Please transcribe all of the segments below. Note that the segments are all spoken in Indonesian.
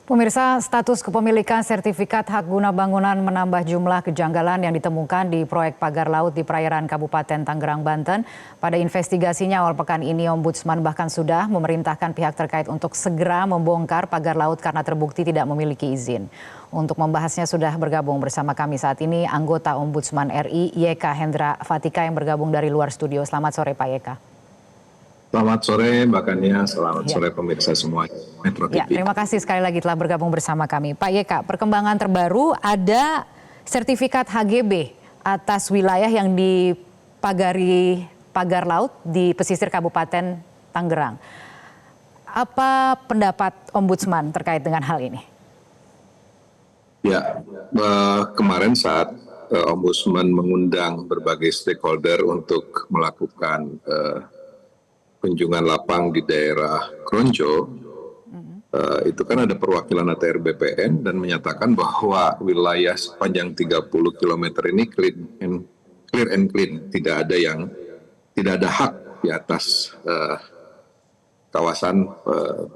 Pemirsa, status kepemilikan sertifikat hak guna bangunan menambah jumlah kejanggalan yang ditemukan di proyek pagar laut di perairan Kabupaten Tangerang, Banten. Pada investigasinya awal pekan ini, Ombudsman bahkan sudah memerintahkan pihak terkait untuk segera membongkar pagar laut karena terbukti tidak memiliki izin. Untuk membahasnya sudah bergabung bersama kami saat ini anggota Ombudsman RI YK Hendra Fatika yang bergabung dari luar studio. Selamat sore Pak YK. Selamat sore Mbak Kania, selamat sore pemirsa semua Metro TV. Terima kasih sekali lagi telah bergabung bersama kami. Pak YK, perkembangan terbaru ada sertifikat HGB atas wilayah yang dipagari pagar laut di pesisir Kabupaten Tangerang. Apa pendapat Ombudsman terkait dengan hal ini? Ya, kemarin saat Ombudsman mengundang berbagai stakeholder untuk melakukan kunjungan lapang di daerah Kronjo, itu kan ada perwakilan ATR BPN dan menyatakan bahwa wilayah sepanjang 30 km ini clear and clean, tidak ada hak di atas kawasan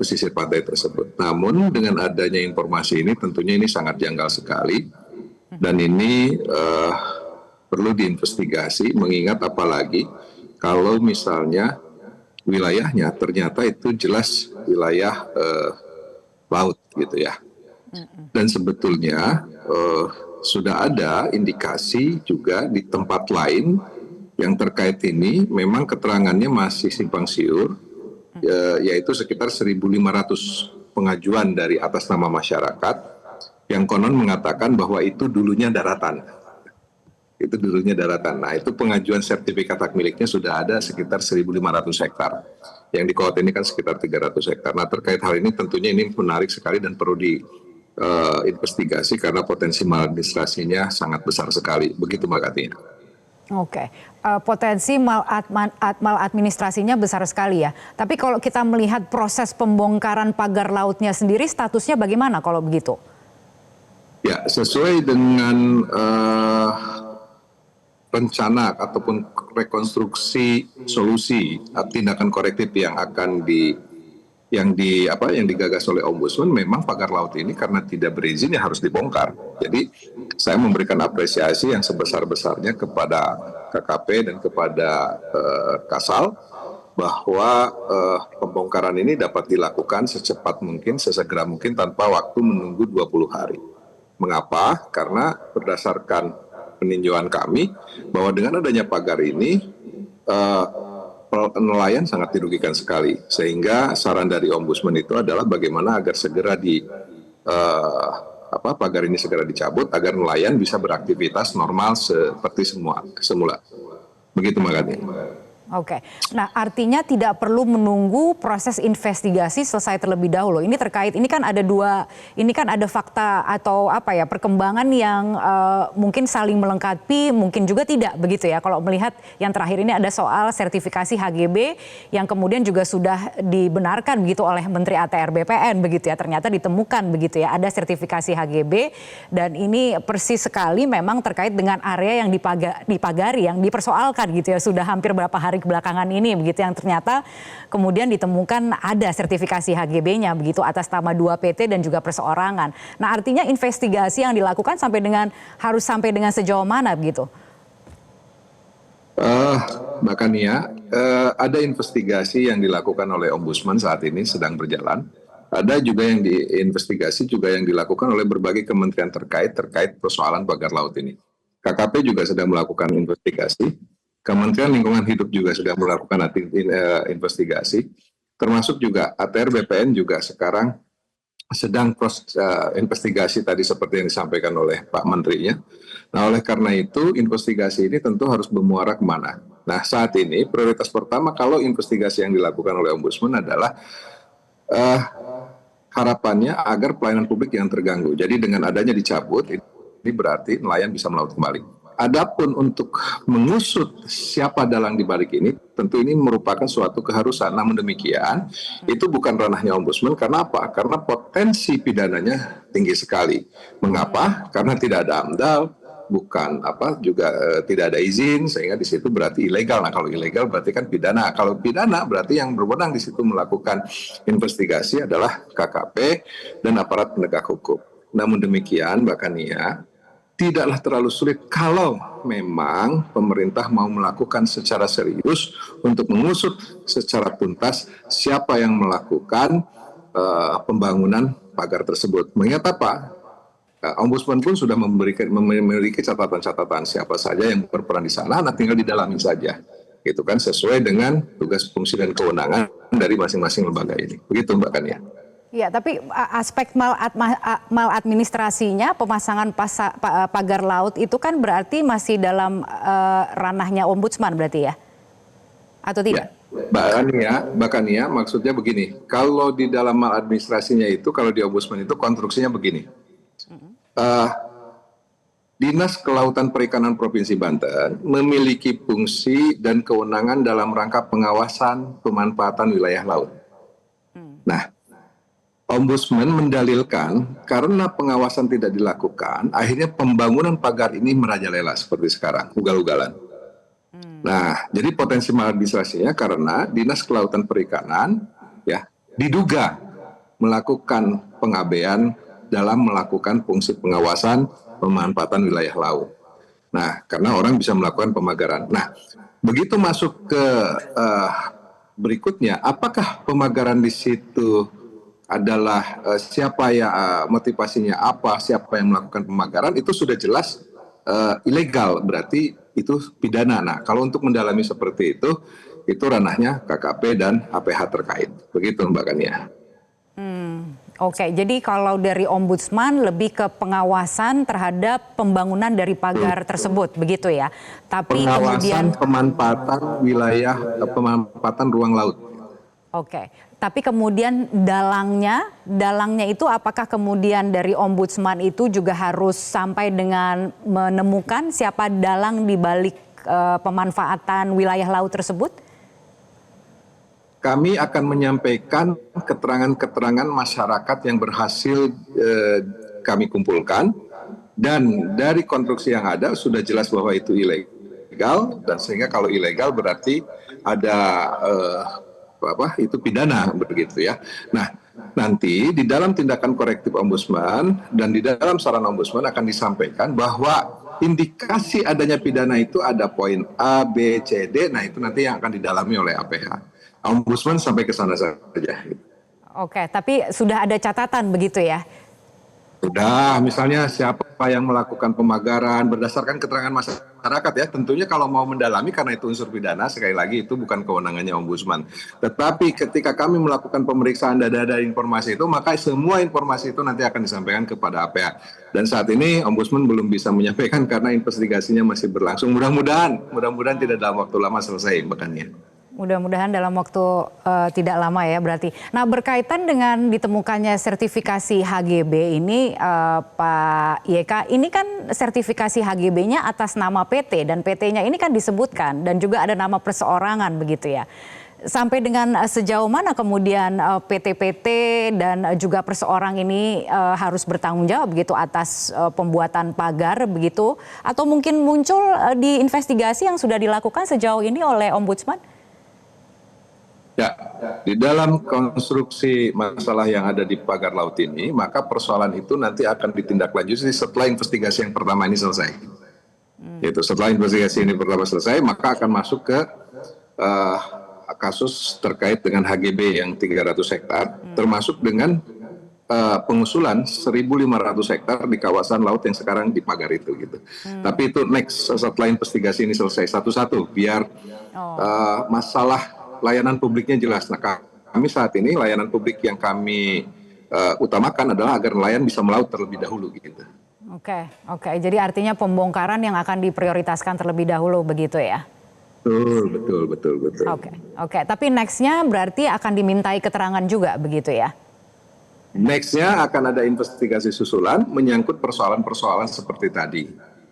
pesisir pantai tersebut. Namun dengan adanya informasi ini tentunya ini sangat janggal sekali dan ini perlu diinvestigasi, mengingat apalagi kalau misalnya wilayahnya ternyata itu jelas wilayah laut gitu ya. Dan sebetulnya sudah ada indikasi juga di tempat lain yang terkait ini memang keterangannya masih simpang siur, yaitu sekitar 1.500 pengajuan dari atas nama masyarakat yang konon mengatakan bahwa itu dulunya daratan. Nah, itu pengajuan sertifikat hak miliknya sudah ada sekitar 1.500 hektar. Yang di Kota ini kan sekitar 300 hektar. Nah, terkait hal ini tentunya ini menarik sekali dan perlu diinvestigasi karena potensi maladministrasinya sangat besar sekali. Begitu Mbak Katia. Oke, potensi maladministrasinya besar sekali ya. Tapi kalau kita melihat proses pembongkaran pagar lautnya sendiri, statusnya bagaimana kalau begitu? Ya, sesuai dengan rencana ataupun rekonstruksi solusi tindakan korektif yang akan digagas oleh Ombudsman, memang pagar laut ini karena tidak berizin ya harus dibongkar. Jadi saya memberikan apresiasi yang sebesar-besarnya kepada KKP dan kepada Kasal bahwa pembongkaran ini dapat dilakukan secepat mungkin, sesegera mungkin tanpa waktu menunggu 20 hari. Mengapa? Karena berdasarkan peninjauan kami bahwa dengan adanya pagar ini nelayan sangat dirugikan sekali, sehingga saran dari Ombudsman itu adalah bagaimana agar segera pagar ini segera dicabut agar nelayan bisa beraktivitas normal seperti semula. Begitu Mbak Kania. Oke, nah artinya tidak perlu menunggu proses investigasi selesai terlebih dahulu. Ini terkait, ini kan ada fakta atau perkembangan yang mungkin saling melengkapi, mungkin juga tidak begitu ya. Kalau melihat yang terakhir ini ada soal sertifikasi HGB yang kemudian juga sudah dibenarkan begitu oleh Menteri ATR BPN begitu ya. Ternyata ditemukan begitu ya, ada sertifikasi HGB dan ini persis sekali memang terkait dengan area yang dipagari, yang dipersoalkan gitu ya. Sudah hampir berapa hari kebelakangan ini begitu yang ternyata kemudian ditemukan ada sertifikasi HGB-nya begitu atas nama 2 PT dan juga perseorangan. Nah, artinya investigasi yang dilakukan harus sampai dengan sejauh mana begitu? Mbak Kania, ada investigasi yang dilakukan oleh Ombudsman saat ini sedang berjalan. Ada juga yang diinvestigasi juga yang dilakukan oleh berbagai kementerian terkait persoalan pagar laut ini. KKP juga sedang melakukan investigasi. Kementerian Lingkungan Hidup juga sudah melakukan investigasi, termasuk juga ATR BPN juga sekarang sedang proses investigasi tadi seperti yang disampaikan oleh Pak Menterinya. Nah, oleh karena itu investigasi ini tentu harus bermuara kemana. Nah, saat ini prioritas pertama kalau investigasi yang dilakukan oleh Ombudsman adalah harapannya agar pelayanan publik yang terganggu. Jadi dengan adanya dicabut, ini berarti nelayan bisa melaut kembali. Adapun untuk mengusut siapa dalang di balik ini, tentu ini merupakan suatu keharusan. Namun demikian, itu bukan ranahnya Ombudsman. Karena apa? Karena potensi pidananya tinggi sekali. Mengapa? Karena tidak ada AMDAL, bukan juga tidak ada izin, sehingga di situ berarti ilegal. Nah kalau ilegal berarti kan pidana. Kalau pidana berarti yang berwenang di situ melakukan investigasi adalah KKP dan aparat penegak hukum. Namun demikian, Mbak Kania, tidaklah terlalu sulit kalau memang pemerintah mau melakukan secara serius untuk mengusut secara tuntas siapa yang melakukan pembangunan pagar tersebut. Mengingat apa? Ombudsman pun sudah memiliki catatan-catatan siapa saja yang berperan di sana, nah tinggal didalami saja. Gitu kan, sesuai dengan tugas, fungsi, dan kewenangan dari masing-masing lembaga ini. Begitu Mbak Kania. Ya, tapi aspek maladministrasinya, pemasangan pagar laut itu kan berarti masih dalam ranahnya ombudsman berarti ya? Atau tidak? Ya, Mbak Kania, maksudnya begini, kalau di dalam maladministrasinya itu, kalau di ombudsman itu konstruksinya begini. Dinas Kelautan Perikanan Provinsi Banten memiliki fungsi dan kewenangan dalam rangka pengawasan pemanfaatan wilayah laut. Nah, Ombudsman mendalilkan karena pengawasan tidak dilakukan, akhirnya pembangunan pagar ini merajalela seperti sekarang, ugal-ugalan. Nah, jadi potensi maladministrasinya karena Dinas Kelautan Perikanan ya diduga melakukan pengabaian dalam melakukan fungsi pengawasan pemanfaatan wilayah laut. Nah, karena orang bisa melakukan pemagaran. Nah, begitu masuk ke berikutnya, apakah pemagaran di situ adalah siapa ya, motivasinya apa, siapa yang melakukan pemagaran, itu sudah jelas ilegal, berarti itu pidana. Nah, kalau untuk mendalami seperti itu ranahnya KKP dan APH terkait. Begitu Mbak Kania. Oke, jadi kalau dari ombudsman lebih ke pengawasan terhadap pembangunan dari pagar tersebut, begitu ya. Tapi pengawasan kemudian pemanfaatan wilayah, pemanfaatan ruang laut. Oke, tapi kemudian dalangnya itu apakah kemudian dari ombudsman itu juga harus sampai dengan menemukan siapa dalang di balik pemanfaatan wilayah laut tersebut? Kami akan menyampaikan keterangan-keterangan masyarakat yang berhasil kami kumpulkan, dan dari konstruksi yang ada sudah jelas bahwa itu ilegal, dan sehingga kalau ilegal berarti ada itu pidana begitu ya. Nah, nanti di dalam tindakan korektif ombudsman dan di dalam saran ombudsman akan disampaikan bahwa indikasi adanya pidana itu ada poin A, B, C, D. Nah, itu nanti yang akan didalami oleh APH. Ombudsman sampai ke sana saja. Oke, tapi sudah ada catatan begitu ya? Sudah, misalnya siapa yang melakukan pemagaran berdasarkan keterangan masyarakat ya. Tentunya kalau mau mendalami karena itu unsur pidana, sekali lagi itu bukan kewenangannya ombudsman. Tetapi ketika kami melakukan pemeriksaan dan ada informasi itu, maka semua informasi itu nanti akan disampaikan kepada APH. Dan saat ini ombudsman belum bisa menyampaikan karena investigasinya masih berlangsung. Mudah-mudahan tidak dalam waktu lama selesai makanya. Mudah-mudahan dalam waktu tidak lama ya berarti. Nah, berkaitan dengan ditemukannya sertifikasi HGB ini Pak YK, ini kan sertifikasi HGB-nya atas nama PT dan PT-nya ini kan disebutkan dan juga ada nama perseorangan begitu ya. Sampai dengan sejauh mana kemudian PT-PT dan juga perseorang ini harus bertanggung jawab begitu atas pembuatan pagar begitu, atau mungkin muncul di investigasi yang sudah dilakukan sejauh ini oleh Ombudsman? Ya, di dalam konstruksi masalah yang ada di pagar laut ini, maka persoalan itu nanti akan ditindaklanjuti setelah investigasi yang pertama ini selesai. Itu setelah investigasi ini pertama selesai, maka akan masuk ke kasus terkait dengan HGB yang 300 hektar, termasuk dengan pengusulan 1.500 hektar di kawasan laut yang sekarang di pagar itu gitu. Tapi itu next setelah investigasi ini selesai satu-satu, biar masalah layanan publiknya jelas. Nah, kami saat ini layanan publik yang kami utamakan adalah agar nelayan bisa melaut terlebih dahulu gitu. Oke. Jadi artinya pembongkaran yang akan diprioritaskan terlebih dahulu begitu ya? Betul. Oke. Tapi nextnya berarti akan dimintai keterangan juga begitu ya? Nextnya akan ada investigasi susulan menyangkut persoalan-persoalan seperti tadi,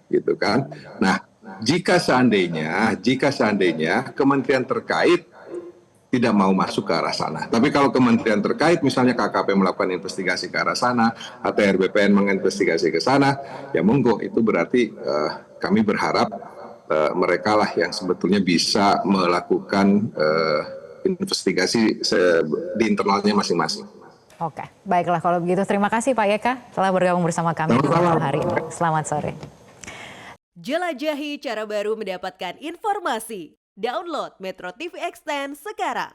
gitu kan? Nah, jika seandainya kementerian terkait tidak mau masuk ke arah sana. Tapi kalau kementerian terkait, misalnya KKP melakukan investigasi ke arah sana, atau RBPN menginvestigasi ke sana, ya monggo, itu berarti kami berharap mereka lah yang sebetulnya bisa melakukan investigasi di internalnya masing-masing. Oke, baiklah kalau begitu. Terima kasih Pak Yeka telah bergabung bersama kami malam hari ini. Selamat sore. Jelajahi cara baru mendapatkan informasi. Download Metro TV Extend sekarang.